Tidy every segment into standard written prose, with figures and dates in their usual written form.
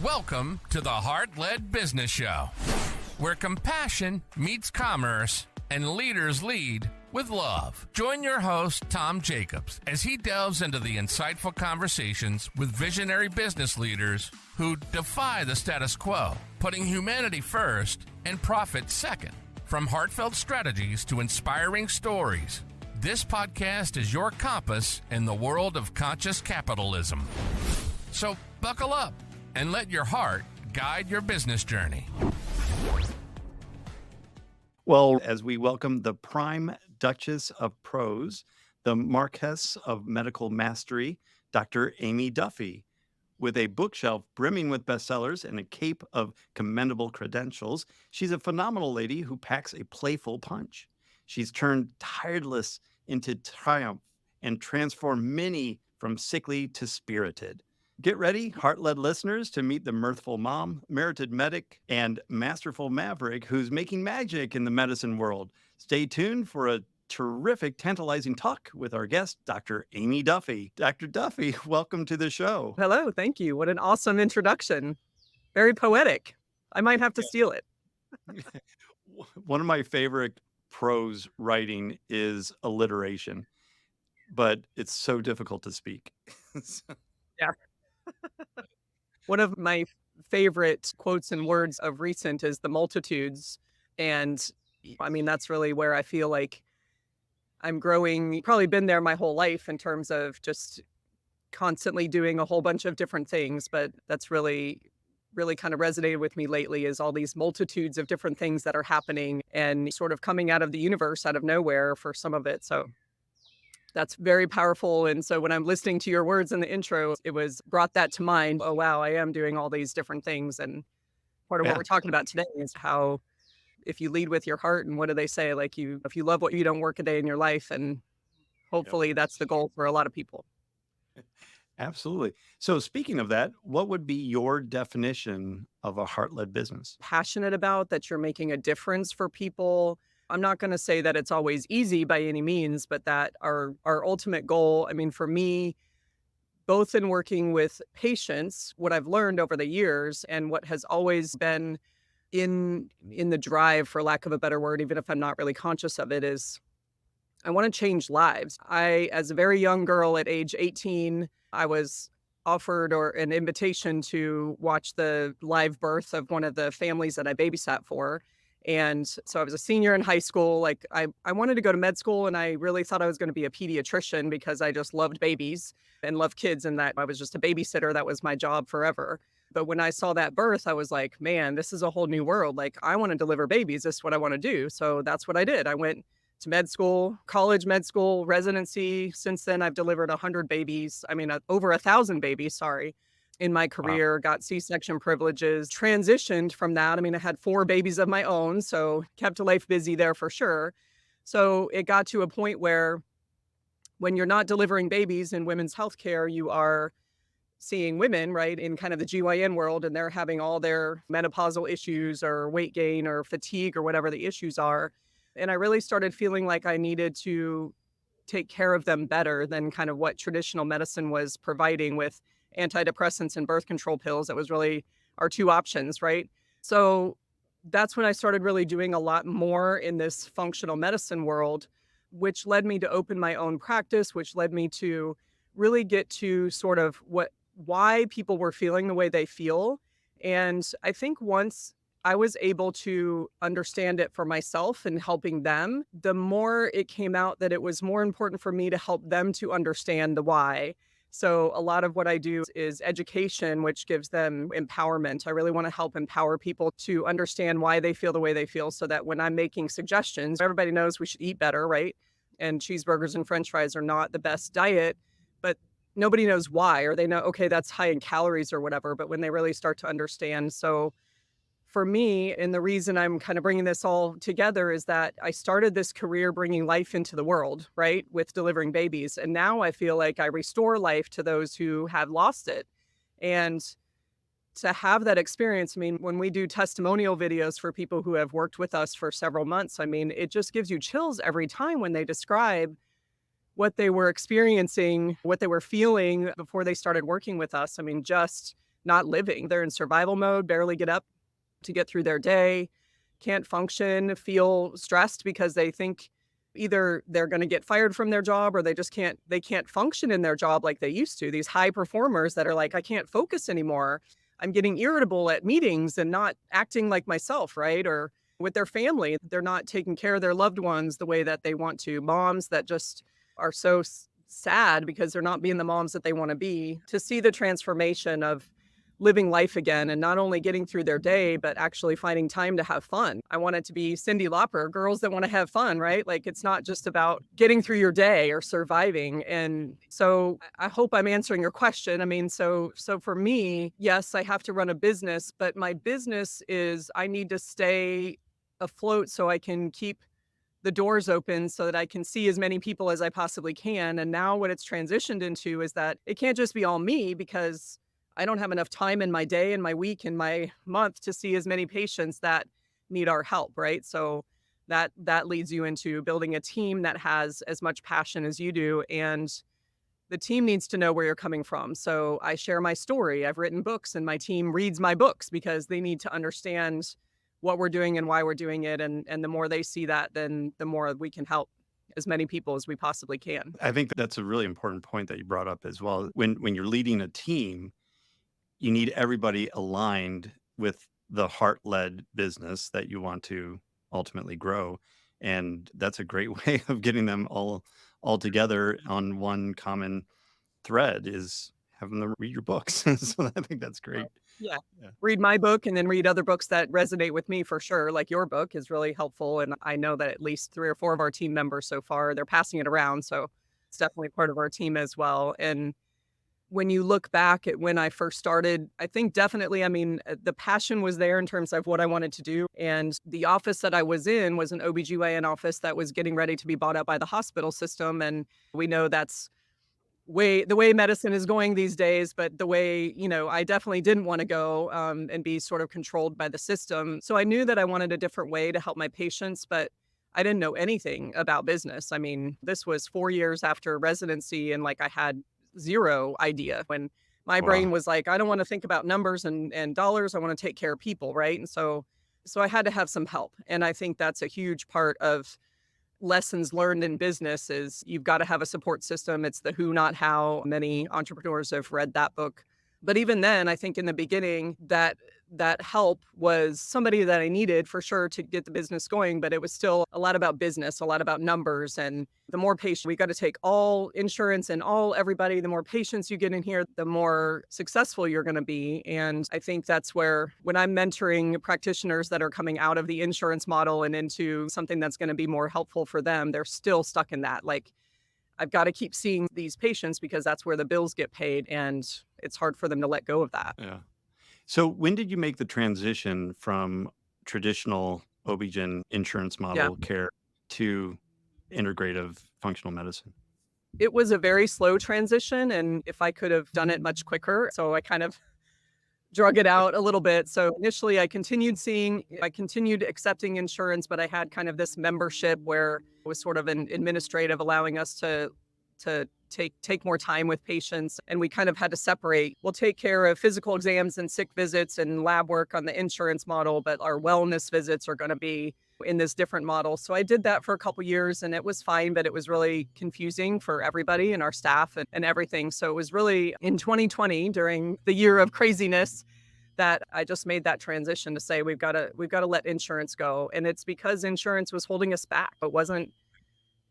Welcome to the Heart-Led Business Show, where compassion meets commerce and leaders lead with love. Join your host, Tom Jacobs, as he delves into the insightful conversations with visionary business leaders who defy the status quo, putting humanity first and profit second. From heartfelt strategies to inspiring stories, this podcast is your compass in the world of conscious capitalism. So buckle up and let your heart guide your business journey. Well, as we welcome the prime duchess of prose, the marquess of medical mastery, Dr. Aimee Duffy. With a bookshelf brimming with bestsellers and a cape of commendable credentials, she's a phenomenal lady who packs a playful punch. She's turned tireless into triumph and transformed many from sickly to spirited. Get ready, heart-led listeners, to meet the mirthful mom, merited medic, and masterful maverick who's making magic in the medicine world. Stay tuned for a terrific, tantalizing talk with our guest, Dr. Aimee Duffy. Dr. Duffy, welcome to the show. Hello, thank you. What an awesome introduction. Very poetic. I might have to steal it. One of my favorite prose writing is alliteration, but it's so difficult to speak. Yeah. One of my favorite quotes and words of recent is the multitudes. And I mean, that's really where I feel like I'm growing, probably been there my whole life in terms of just constantly doing a whole bunch of different things. But that's really kind of resonated with me lately, is all these multitudes of different things that are happening and sort of coming out of the universe, out of nowhere for some of it. So that's very powerful. And so when I'm listening to your words in the intro, it was brought that to mind. Oh, wow, I am doing all these different things. And part of what we're talking about today is how if you lead with your heart, and what do they say? Like, if you love what you don't work a day in your life. And hopefully that's the goal for a lot of people. Absolutely. So speaking of that, what would be your definition of a heart-led business? Passionate about that you're making a difference for people. I'm not going to say that it's always easy by any means, but that our ultimate goal, I mean, for me, both in working with patients, what I've learned over the years and what has always been in the drive, for lack of a better word, even if I'm not really conscious of it, is I want to change lives. As a very young girl at age 18, I was offered an invitation to watch the live birth of one of the families that I babysat for. And so I was a senior in high school. Like I wanted to go to med school, and I really thought I was going to be a pediatrician because I just loved babies and loved kids, and that I was just a babysitter. That was my job forever. But when I saw that birth, I was like, man, this is a whole new world. Like, I want to deliver babies. This is what I want to do. So that's what I did. I went to med school, college, med school, residency. Since then, I've delivered 100 babies. I mean, over 1,000 babies, in my career. Wow. Got C-section privileges, transitioned from that. I mean, I had 4 babies of my own, so kept life busy there for sure. So it got to a point where when you're not delivering babies in women's healthcare, you are seeing women, right, in kind of the GYN world, and they're having all their menopausal issues or weight gain or fatigue or whatever the issues are. And I really started feeling like I needed to take care of them better than kind of what traditional medicine was providing with antidepressants and birth control pills. That was really our 2 options, right? So that's when I started really doing a lot more in this functional medicine world, which led me to open my own practice, which led me to really get to sort of why people were feeling the way they feel. And I think once I was able to understand it for myself and helping them, the more it came out that it was more important for me to help them to understand the why. So a lot of what I do is education, which gives them empowerment. I really want to help empower people to understand why they feel the way they feel, so that when I'm making suggestions, everybody knows we should eat better, right? And cheeseburgers and French fries are not the best diet, but nobody knows why, or they know, okay, that's high in calories or whatever. But when they really start to understand, so for me, and the reason I'm kind of bringing this all together is that I started this career bringing life into the world, right, with delivering babies. And now I feel like I restore life to those who have lost it. And to have that experience, I mean, when we do testimonial videos for people who have worked with us for several months, I mean, it just gives you chills every time when they describe what they were experiencing, what they were feeling before they started working with us. I mean, just not living. They're in survival mode, barely get up to get through their day, can't function, feel stressed because they think either they're going to get fired from their job or they can't function in their job like they used to. These high performers that are like, I can't focus anymore. I'm getting irritable at meetings and not acting like myself, right? Or with their family, they're not taking care of their loved ones the way that they want to. Moms that just are so sad because they're not being the moms that they want to be. To see the transformation of living life again and not only getting through their day, but actually finding time to have fun. I want it to be Cyndi Lauper, girls that want to have fun, right? Like it's not just about getting through your day or surviving. And so I hope I'm answering your question. I mean, so for me, yes, I have to run a business, but my business is I need to stay afloat so I can keep the doors open so that I can see as many people as I possibly can. And now what it's transitioned into is that it can't just be all me because I don't have enough time in my day and my week and my month to see as many patients that need our help, right? So that leads you into building a team that has as much passion as you do. And the team needs to know where you're coming from. So I share my story. I've written books and my team reads my books because they need to understand what we're doing and why we're doing it. And the more they see that, then the more we can help as many people as we possibly can. I think that's a really important point that you brought up as well. When you're leading a team, you need everybody aligned with the heart-led business that you want to ultimately grow. And that's a great way of getting them all together on one common thread is having them read your books. So I think that's great. Yeah. Yeah. Read my book and then read other books that resonate with me for sure. Like your book is really helpful. And I know that at least 3 or 4 of our team members so far, they're passing it around. So it's definitely part of our team as well. And when you look back at when I first started, I think definitely, I mean, the passion was there in terms of what I wanted to do. And the office that I was in was an OB-GYN office that was getting ready to be bought up by the hospital system. And we know that's the way medicine is going these days, but the way, I definitely didn't want to go and be sort of controlled by the system. So I knew that I wanted a different way to help my patients, but I didn't know anything about business. I mean, this was 4 years after residency and like I had zero idea when my Wow. brain was like, I don't want to think about numbers and dollars. I want to take care of people. Right. And so I had to have some help. And I think that's a huge part of lessons learned in business is you've got to have a support system. It's the who, not how. Many entrepreneurs have read that book. But even then, I think in the beginning that help was somebody that I needed for sure to get the business going, but it was still a lot about business, a lot about numbers. And the more patients, we got to take all insurance and everybody, the more patients you get in here, the more successful you're going to be. And I think that's where when I'm mentoring practitioners that are coming out of the insurance model and into something that's going to be more helpful for them, they're still stuck in that. Like, I've got to keep seeing these patients because that's where the bills get paid. And it's hard for them to let go of that. Yeah. So when did you make the transition from traditional OB-GYN insurance Yeah. model care to integrative functional medicine? It was a very slow transition. And if I could have done it much quicker, so I kind of drug it out a little bit. So initially I continued accepting insurance, but I had kind of this membership where it was sort of an administrative allowing us to take more time with patients. And we kind of had to separate. We'll take care of physical exams and sick visits and lab work on the insurance model, but our wellness visits are going to be in this different model. So I did that for a couple of years and it was fine, but it was really confusing for everybody and our staff and everything. So it was really in 2020 during the year of craziness that I just made that transition to say we've got to let insurance go. And it's because insurance was holding us back.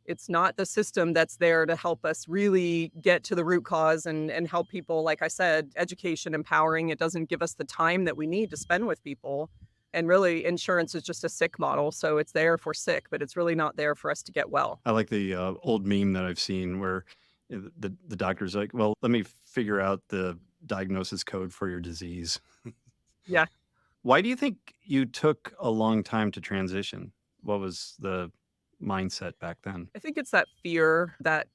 It's not the system that's there to help us really get to the root cause and help people. Like I said, education, empowering. It doesn't give us the time that we need to spend with people. And really, insurance is just a sick model. So it's there for sick, but it's really not there for us to get well. I like the old meme that I've seen where the doctor's like, well, let me figure out the diagnosis code for your disease. Yeah. Why do you think you took a long time to transition? What was the mindset back then? I think it's that fear that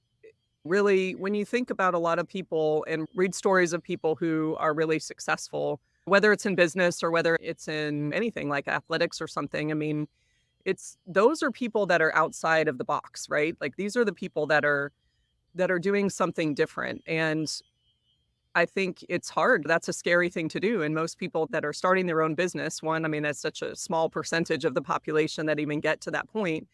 really, when you think about a lot of people and read stories of people who are really successful, whether it's in business or whether it's in anything like athletics or something, I mean, those are people that are outside of the box, right? Like these are the people that are doing something different. And I think it's hard. That's a scary thing to do. And most people that are starting their own business, one, I mean, that's such a small percentage of the population that even get to that point.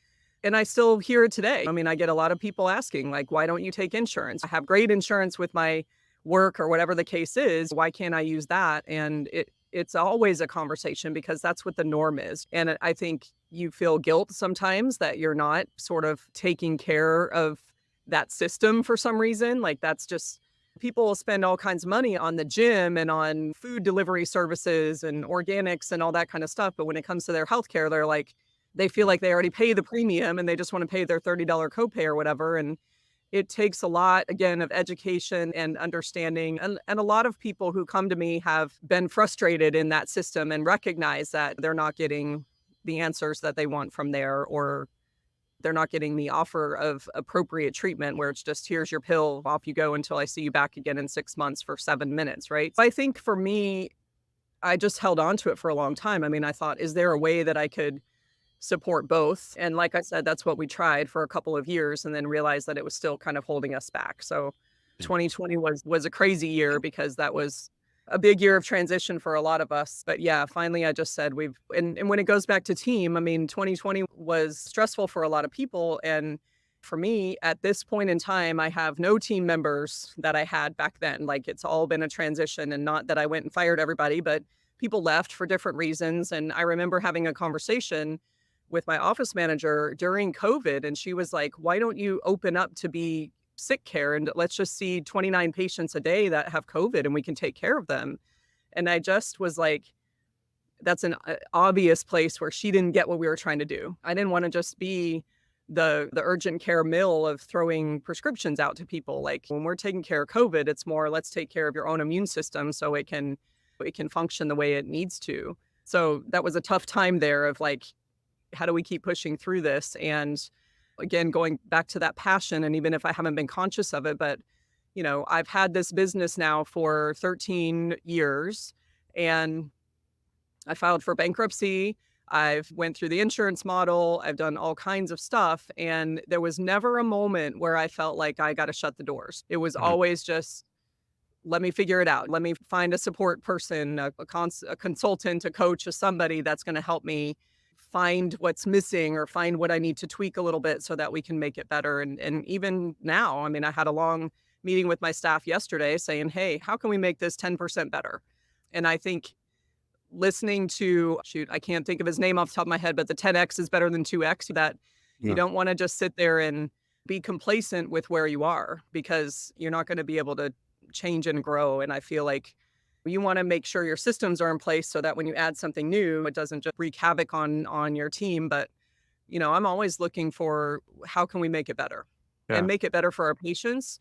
And I still hear it today. I mean, I get a lot of people asking, like, why don't you take insurance? I have great insurance with my work or whatever the case is. Why can't I use that? And it's always a conversation because that's what the norm is. And I think you feel guilt sometimes that you're not sort of taking care of that system for some reason. Like that's just people will spend all kinds of money on the gym and on food delivery services and organics and all that kind of stuff. But when it comes to their healthcare, they're like, they feel like they already pay the premium and they just want to pay their $30 copay or whatever. And it takes a lot, again, of education and understanding. And a lot of people who come to me have been frustrated in that system and recognize that they're not getting the answers that they want from there, or they're not getting the offer of appropriate treatment where it's just, here's your pill, off you go until I see you back again in 6 months for 7 minutes, right? I think for me, I just held on to it for a long time. I mean, I thought, is there a way that I could support both? And like I said, that's what we tried for a couple of years and then realized that it was still kind of holding us back. So 2020 was a crazy year because that was a big year of transition for a lot of us. But yeah, finally, I just said and when it goes back to team, I mean, 2020 was stressful for a lot of people. And for me, at this point in time, I have no team members that I had back then. Like it's all been a transition, and not that I went and fired everybody, but people left for different reasons. And I remember having a conversation with my office manager during COVID, and she was like, why don't you open up to be sick care and let's just see 29 patients a day that have COVID and we can take care of them. And I just was like, that's an obvious place where she didn't get what we were trying to do. I didn't want to just be the urgent care mill of throwing prescriptions out to people. Like when we're taking care of COVID, it's more, let's take care of your own immune system so it can function the way it needs to. So that was a tough time there of like, how do we keep pushing through this? And again, going back to that passion, and even if I haven't been conscious of it, but I've had this business now for 13 years and I filed for bankruptcy. I've went through the insurance model. I've done all kinds of stuff. And there was never a moment where I felt like I got to shut the doors. It was always just, let me figure it out. Let me find a support person, a consultant, a coach, somebody that's going to help me find what's missing or find what I need to tweak a little bit so that we can make it better. And even now, I mean, I had a long meeting with my staff yesterday saying, hey, how can we make this 10% better? And I think listening to, I can't think of his name off the top of my head, but the 10X is better than 2X, that you don't want to just sit there and be complacent with where you are because you're not going to be able to change and grow. And I feel like you want to make sure your systems are in place so that when you add something new, it doesn't just wreak havoc on your team. But, I'm always looking for how can we make it better and make it better for our patients.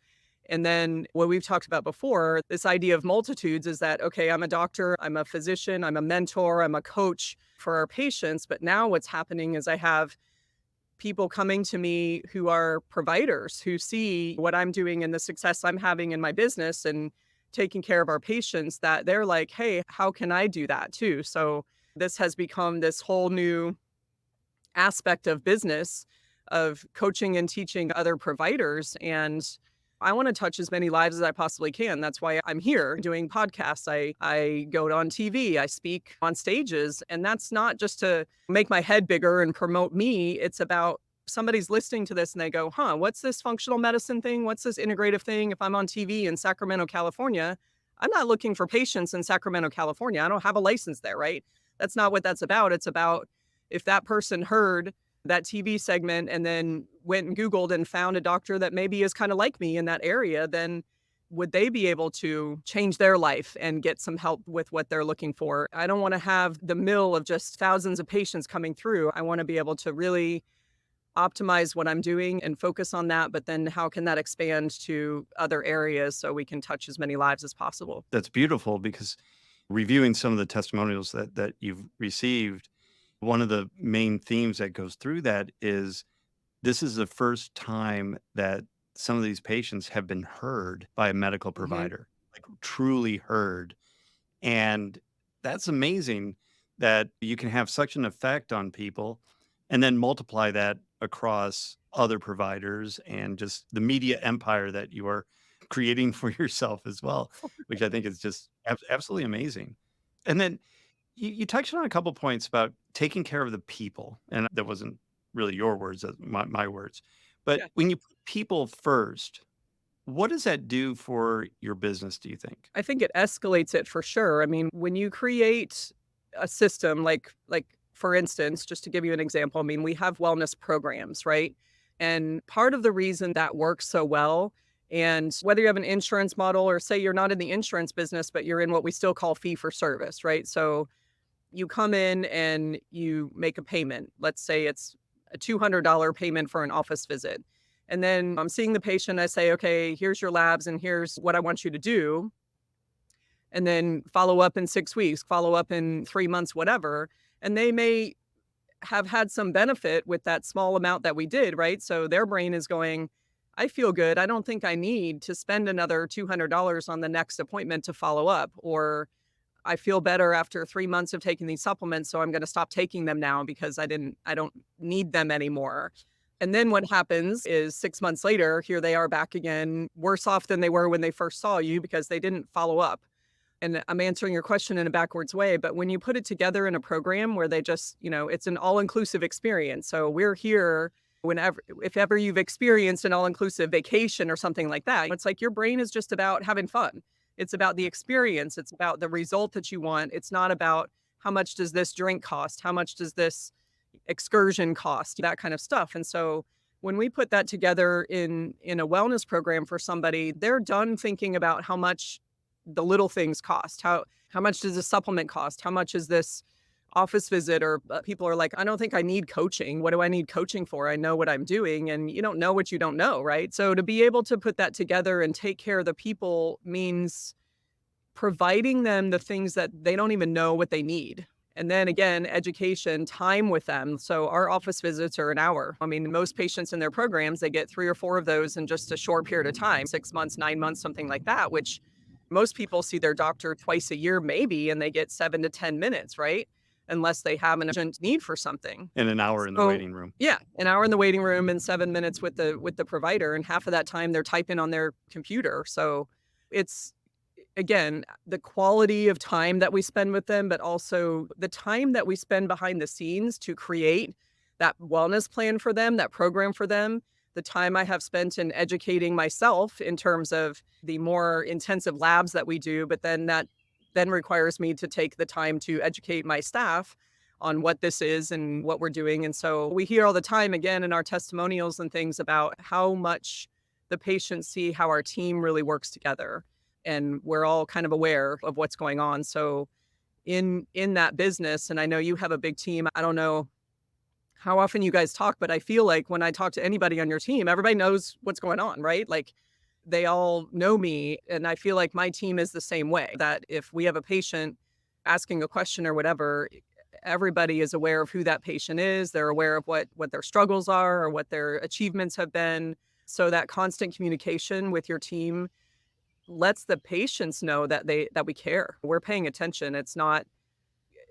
And then what we've talked about before, this idea of multitudes is that, okay, I'm a doctor, I'm a physician, I'm a mentor, I'm a coach for our patients. But now what's happening is I have people coming to me who are providers who see what I'm doing and the success I'm having in my business and taking care of our patients, that they're like, hey, how can I do that too? So this has become this whole new aspect of business of coaching and teaching other providers. And I want to touch as many lives as I possibly can. That's why I'm here doing podcasts. I go on TV, I speak on stages, and that's not just to make my head bigger and promote me. It's about somebody's listening to this and they go, what's this functional medicine thing? What's this integrative thing? If I'm on TV in Sacramento, California, I'm not looking for patients in Sacramento, California. I don't have a license there, right? That's not what that's about. It's about if that person heard that TV segment and then went and Googled and found a doctor that maybe is kind of like me in that area, then would they be able to change their life and get some help with what they're looking for? I don't want to have the mill of just thousands of patients coming through. I want to be able to really optimize what I'm doing and focus on that. But then how can that expand to other areas so we can touch as many lives as possible? That's beautiful, because reviewing some of the testimonials that you've received, one of the main themes that goes through that is this is the first time that some of these patients have been heard by a medical provider, like truly heard. And that's amazing that you can have such an effect on people and then multiply that across other providers and just the media empire that you are creating for yourself as well, which I think is just absolutely amazing. And then you touched on a couple points about taking care of the people, and that wasn't really your words, that's my words. But Yeah. when you put people first, what does that do for your business, do you think? I think it escalates it for sure. I mean, when you create a system like for instance, just to give you an example, I mean, we have wellness programs, right? And part of the reason that works so well, and whether you have an insurance model or say you're not in the insurance business, but you're in what we still call fee for service, right? So you come in and you make a payment. Let's say it's a $200 payment for an office visit. And then I'm seeing the patient. I say, okay, here's your labs and here's what I want you to do. And then follow up in 6 weeks, follow up in 3 months, whatever. And they may have had some benefit with that small amount that we did, right? So their brain is going, I feel good. I don't think I need to spend another $200 on the next appointment to follow up. Or I feel better after 3 months of taking these supplements, so I'm going to stop taking them now because I don't need them anymore. And then what happens is 6 months later, here they are back again, worse off than they were when they first saw you because they didn't follow up. And I'm answering your question in a backwards way, but when you put it together in a program where they just, it's an all-inclusive experience. So we're here whenever, if ever you've experienced an all-inclusive vacation or something like that, it's like your brain is just about having fun. It's about the experience. It's about the result that you want. It's not about how much does this drink cost? How much does this excursion cost? That kind of stuff. And so when we put that together in a wellness program for somebody, they're done thinking about how much the little things cost. How much does a supplement cost? How much is this office visit? Or people are like, I don't think I need coaching. What do I need coaching for? I know what I'm doing. And you don't know what you don't know, right? So to be able to put that together and take care of the people means providing them the things that they don't even know what they need. And then again, education, time with them. So our office visits are an hour. I mean, most patients in their programs, they get 3 or 4 of those in just a short period of time, 6 months, 9 months, something like that, which most people see their doctor twice a year, maybe, and they get 7 to 10 minutes, right? Unless they have an urgent need for something. In an hour in the So waiting room. yeah, an hour in the waiting room and 7 minutes with the provider, and half of that time they're typing on their computer. So it's, again, the quality of time that we spend with them, but also the time that we spend behind the scenes to create that wellness plan for them, that program for them, the time I have spent in educating myself in terms of the more intensive labs that we do, but then that then requires me to take the time to educate my staff on what this is and what we're doing. And so we hear all the time, again, in our testimonials and things about how much the patients see how our team really works together. And we're all kind of aware of what's going on. So in that business, and I know you have a big team, I don't know how often you guys talk, but I feel like when I talk to anybody on your team, everybody knows what's going on, right? Like they all know me. And I feel like my team is the same way, that if we have a patient asking a question or whatever, everybody is aware of who that patient is. They're aware of what their struggles are or what their achievements have been. So that constant communication with your team lets the patients know that we care. We're paying attention. It's not,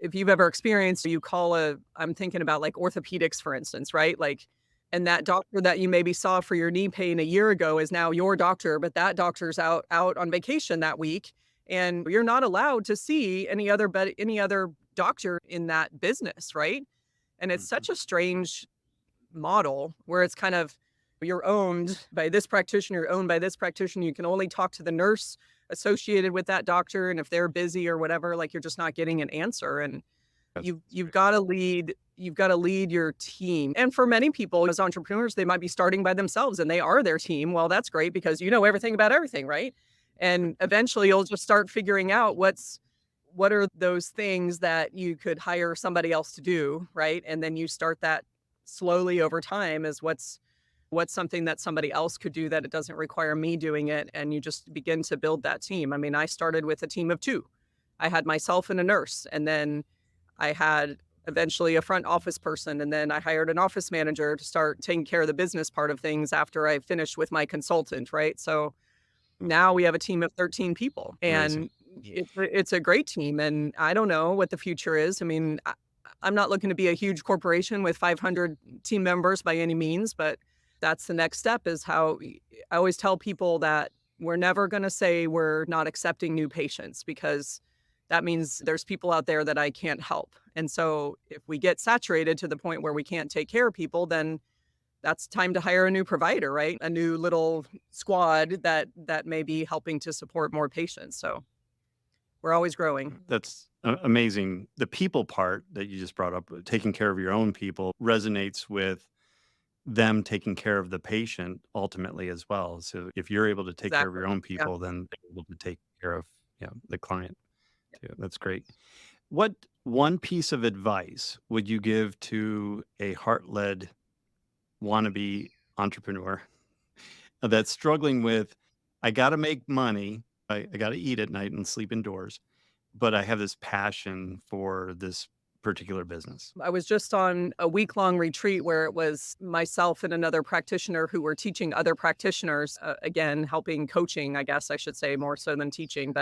if you've ever experienced, you call I'm thinking about like orthopedics, for instance, right? Like, and that doctor that you maybe saw for your knee pain a year ago is now your doctor, but that doctor's out on vacation that week. And you're not allowed to see any other doctor in that business, right? And it's such a strange model where it's kind of, you're owned by this practitioner, you're owned by this practitioner. You can only talk to the nurse associated with that doctor. And if they're busy or whatever, like you're just not getting an answer. And you've got to lead your team. And for many people as entrepreneurs, they might be starting by themselves and they are their team. Well, that's great because you know everything about everything, right? And eventually you'll just start figuring out what are those things that you could hire somebody else to do, right? And then you start that slowly over time as what's something that somebody else could do that it doesn't require me doing it. And you just begin to build that team. I mean, I started with a team of 2. I had myself and a nurse, and then I had eventually a front office person, and then I hired an office manager to start taking care of the business part of things after I finished with my consultant, right? So now we have a team of 13 people, and it's a great team. And I don't know what the future is. I mean, I'm not looking to be a huge corporation with 500 team members by any means, but that's the next step, is how I always tell people that, we're never going to say we're not accepting new patients, because that means there's people out there that I can't help. And so if we get saturated to the point where we can't take care of people, then that's time to hire a new provider, right? A new little squad that may be helping to support more patients. So we're always growing. That's amazing. The people part that you just brought up, taking care of your own people, resonates with them taking care of the patient ultimately as well. So if you're able to take care of Exactly. your own Yeah. people, then they're able to take care of the client too. That's great. What one piece of advice would you give to a heart-led wannabe entrepreneur that's struggling with, I got to make money, I got to eat at night and sleep indoors, but I have this passion for this particular business? I was just on a week-long retreat where it was myself and another practitioner who were teaching other practitioners, again, helping coaching, I guess I should say, more so than teaching.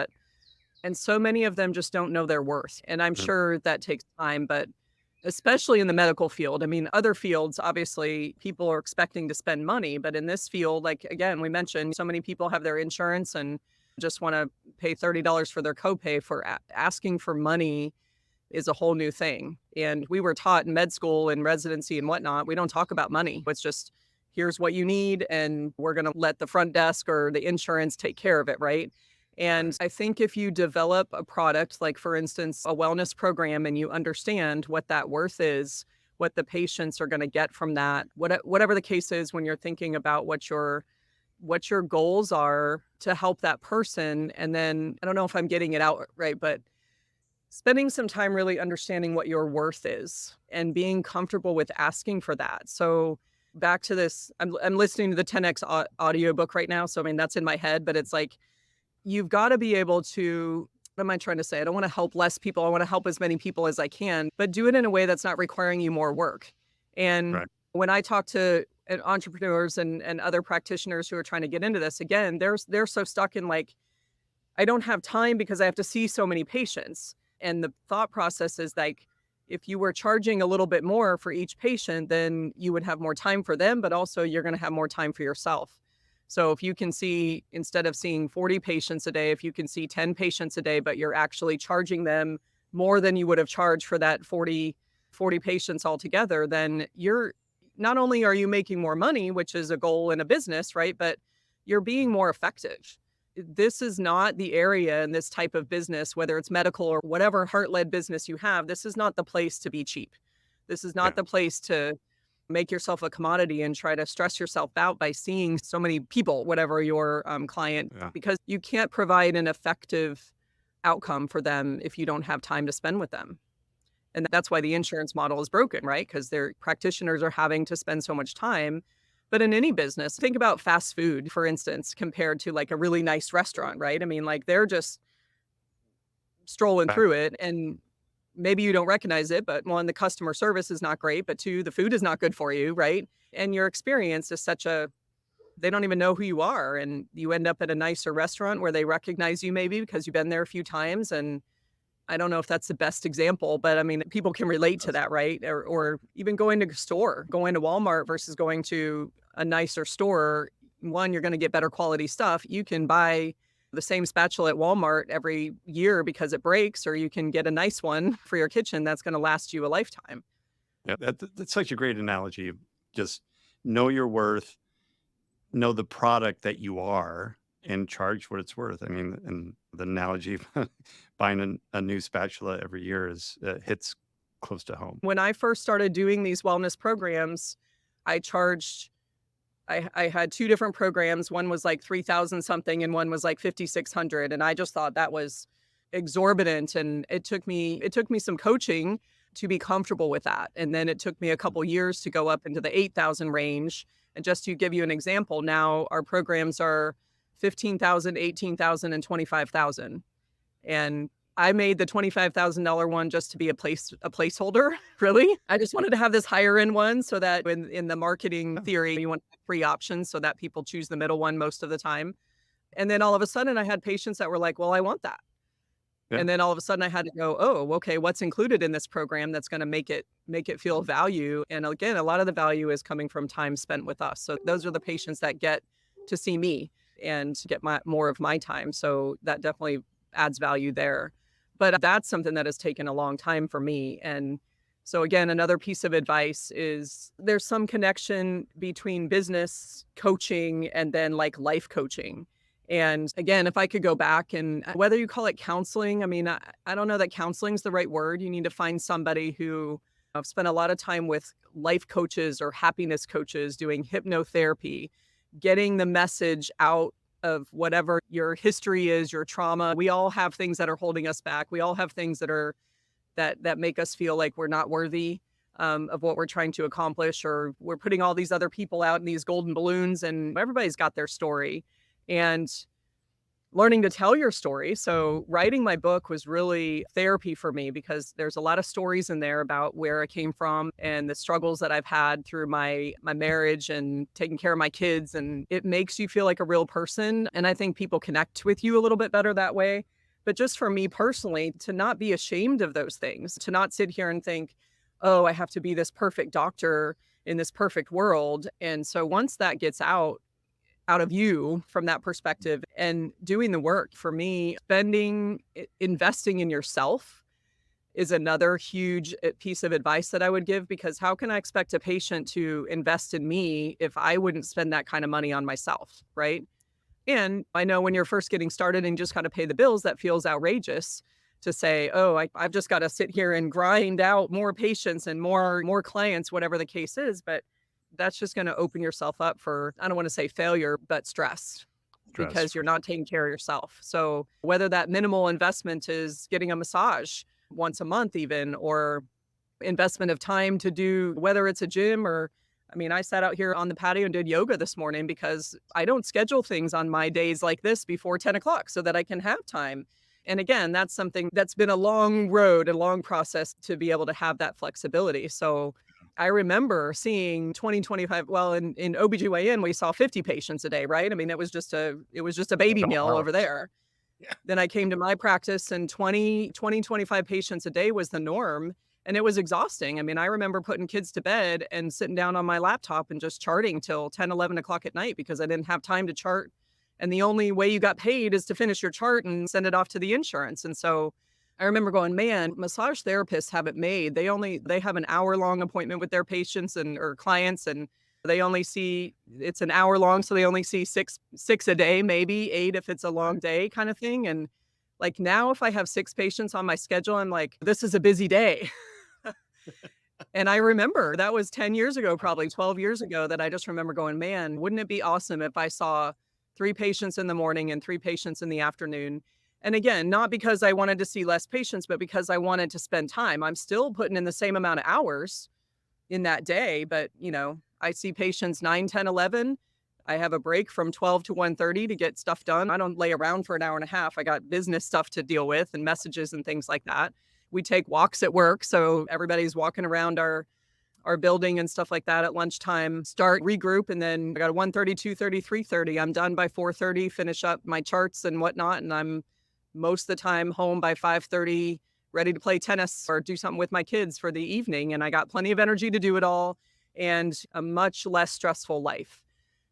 And so many of them just don't know their worth. And I'm Mm. sure that takes time, but especially in the medical field. I mean, other fields, obviously, people are expecting to spend money. But in this field, like, again, we mentioned so many people have their insurance and just want to pay $30 for their copay. Asking for money is a whole new thing. And we were taught in med school and residency and whatnot, we don't talk about money. It's just, here's what you need, and we're going to let the front desk or the insurance take care of it, right? And Right. I think if you develop a product, like for instance, a wellness program, and you understand what that worth is, what the patients are going to get from that, whatever the case is, when you're thinking about what your goals are to help that person. And then I don't know if I'm getting it out right, but spending some time really understanding what your worth is and being comfortable with asking for that. So back to this, I'm listening to the 10X audiobook right now. So I mean, that's in my head, but it's like, you've got to be able to, what am I trying to say? I don't want to help less people. I want to help as many people as I can, but do it in a way that's not requiring you more work. And Right. when I talk to entrepreneurs and other practitioners who are trying to get into this, again, they're so stuck in like, I don't have time because I have to see so many patients. And the thought process is like, if you were charging a little bit more for each patient, then you would have more time for them, but also you're going to have more time for yourself. So if you can see, instead of seeing 40 patients a day, if you can see 10 patients a day, but you're actually charging them more than you would have charged for that 40 patients altogether, then you're, not only are you making more money, which is a goal in a business, right? But you're being more effective. This is not the area in this type of business, whether it's medical or whatever heart-led business you have, this is not the place to be cheap. This is Yeah. not the place to make yourself a commodity and try to stress yourself out by seeing so many people, whatever your client, Yeah. because you can't provide an effective outcome for them if you don't have time to spend with them. And that's why the insurance model is broken, right? Because their practitioners are having to spend so much time. But in any business, think about fast food, for instance, compared to like a really nice restaurant, right? I mean, like they're just strolling Right. through it, and maybe you don't recognize it, but one, the customer service is not great, but two, the food is not good for you, right? And your experience is they don't even know who you are. And you end up at a nicer restaurant where they recognize you maybe because you've been there a few times. And I don't know if that's the best example, but I mean, people can relate to that, right? Or even going to a store, going to Walmart versus going to a nicer store. One, you're going to get better quality stuff. You can buy the same spatula at Walmart every year because it breaks, or you can get a nice one for your kitchen that's going to last you a lifetime. Yeah, that's such a great analogy. Just know your worth, know the product that you are, and charge what it's worth. I mean, and the analogy of buying a new spatula every year hits close to home. When I first started doing these wellness programs, I charged, I had two different programs. One was like 3,000 something and one was like 5,600. And I just thought that was exorbitant. And it took me some coaching to be comfortable with that. And then it took me a couple years to go up into the 8,000 range. And just to give you an example, now our programs are 15,000, 18,000, and 25,000. And I made the $25,000 one just to be a placeholder, really. I just wanted to have this higher end one so that in the marketing theory, you want free options so that people choose the middle one most of the time. And then all of a sudden I had patients that were like, well, I want that. Yeah. And then all of a sudden I had to go, oh, okay, what's included in this program that's going to make it feel value? And again, a lot of the value is coming from time spent with us. So those are the patients that get to see me. and get more of my time. So that definitely adds value there. But that's something that has taken a long time for me. And so again, another piece of advice is there's some connection between business coaching and then like life coaching. And again, if I could go back, and whether you call it counseling, I mean, I don't know that counseling is the right word. You need to find somebody who, I've spent a lot of time with life coaches or happiness coaches doing hypnotherapy, getting the message out of whatever your history is, your trauma. We all have things that are holding us back. We all have things that make us feel like we're not worthy of what we're trying to accomplish, or we're putting all these other people out in these golden balloons, and everybody's got their story. And learning to tell your story. So writing my book was really therapy for me, because there's a lot of stories in there about where I came from and the struggles that I've had through my marriage and taking care of my kids. And it makes you feel like a real person. And I think people connect with you a little bit better that way. But just for me personally, to not be ashamed of those things, to not sit here and think, oh, I have to be this perfect doctor in this perfect world. And so once that gets out of you from that perspective and doing the work, for me, investing in yourself is another huge piece of advice that I would give, because how can I expect a patient to invest in me if I wouldn't spend that kind of money on myself, right? And I know when you're first getting started and just got to pay the bills, that feels outrageous to say, oh, I've just got to sit here and grind out more patients and more clients, whatever the case is. But that's just going to open yourself up for, I don't want to say failure, but stress, because you're not taking care of yourself. So whether that minimal investment is getting a massage once a month even, or investment of time to do, whether it's a gym or, I mean, I sat out here on the patio and did yoga this morning because I don't schedule things on my days like this before 10 o'clock so that I can have time. And again, that's something that's been a long road, a long process to be able to have that flexibility. So I remember seeing 2025, well, in OB-GYN, we saw 50 patients a day, right? I mean, it was just a baby meal over there. Yeah. Then I came to my practice, and 25 patients a day was the norm. And it was exhausting. I mean, I remember putting kids to bed and sitting down on my laptop and just charting till 10, 11 o'clock at night, because I didn't have time to chart. And the only way you got paid is to finish your chart and send it off to the insurance. And so I remember going, man, massage therapists have it made. They have an hour-long appointment with their patients or clients, and it's an hour long. So they only see six a day, maybe 8 if it's a long day kind of thing. And like now, if I have 6 patients on my schedule, I'm like, this is a busy day. And I remember that was 10 years ago, probably 12 years ago, that I just remember going, man, wouldn't it be awesome if I saw 3 patients in the morning and 3 patients in the afternoon? And again, not because I wanted to see less patients, but because I wanted to spend time. I'm still putting in the same amount of hours in that day, but I see patients 9, 10, 11. I have a break from 12 to 1:30 to get stuff done. I don't lay around for an hour and a half. I got business stuff to deal with and messages and things like that. We take walks at work, so everybody's walking around our building and stuff like that at lunchtime. Start, regroup, and then I got a 1:30, 2:30, 3:30. I'm done by 4:30, finish up my charts and whatnot, and I'm most of the time home by 5:30, ready to play tennis or do something with my kids for the evening. And I got plenty of energy to do it all and a much less stressful life.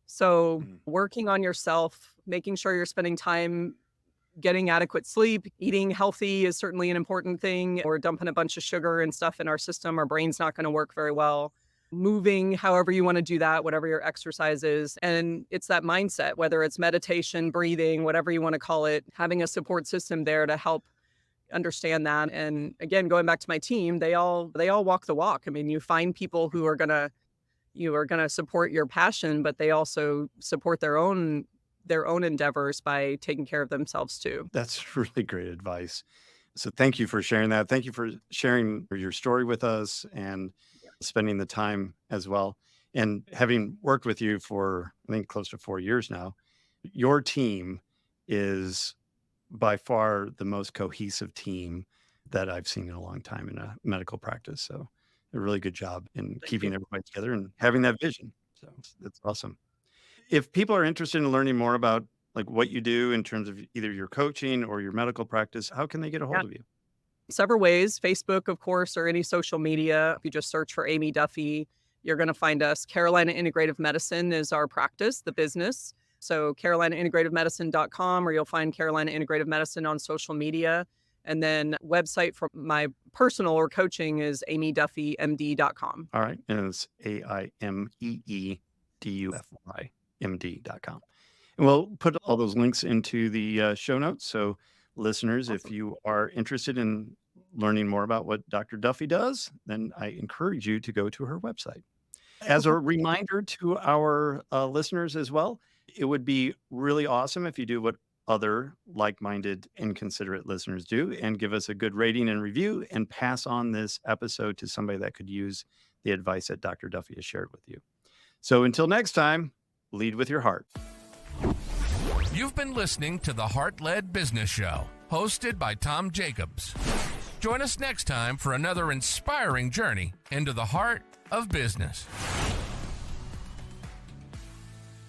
So working on yourself, making sure you're spending time getting adequate sleep, eating healthy is certainly an important thing. Or dumping a bunch of sugar and stuff in our system, our brain's not going to work very well. Moving, however you want to do that, whatever your exercise is. And it's that mindset, whether it's meditation, breathing, whatever you want to call it, having a support system there to help understand that. And again, going back to my team, they all walk the walk. I mean, you find people who are going to support your passion, but they also support their own endeavors by taking care of themselves too. That's really great advice. So thank you for sharing that. Thank you for sharing your story with us and spending the time as well. And having worked with you for, I think, close to 4 years now, your team is by far the most cohesive team that I've seen in a long time in a medical practice. So a really good job in keeping everybody together and having that vision. So that's awesome. If people are interested in learning more about like what you do in terms of either your coaching or your medical practice, how can they get a hold of you? Several ways. Facebook, of course, or any social media. If you just search for Aimee Duffy, you're going to find us. Carolina Integrative Medicine is our practice, the business. So carolinaintegrativemedicine.com, or you'll find Carolina Integrative Medicine on social media. And then website for my personal or coaching is aimeeduffymd.com. All right. And it's AIMEEDUFYMD.com. And we'll put all those links into the show notes. So listeners, if you are interested in learning more about what Dr. Duffy does, then I encourage you to go to her website. As a reminder to our listeners as well, it would be really awesome if you do what other like-minded and considerate listeners do and give us a good rating and review and pass on this episode to somebody that could use the advice that Dr. Duffy has shared with you. So until next time, lead with your heart. You've been listening to the Heart-Led Business Show, hosted by Tom Jacobs. Join us next time for another inspiring journey into the heart of business.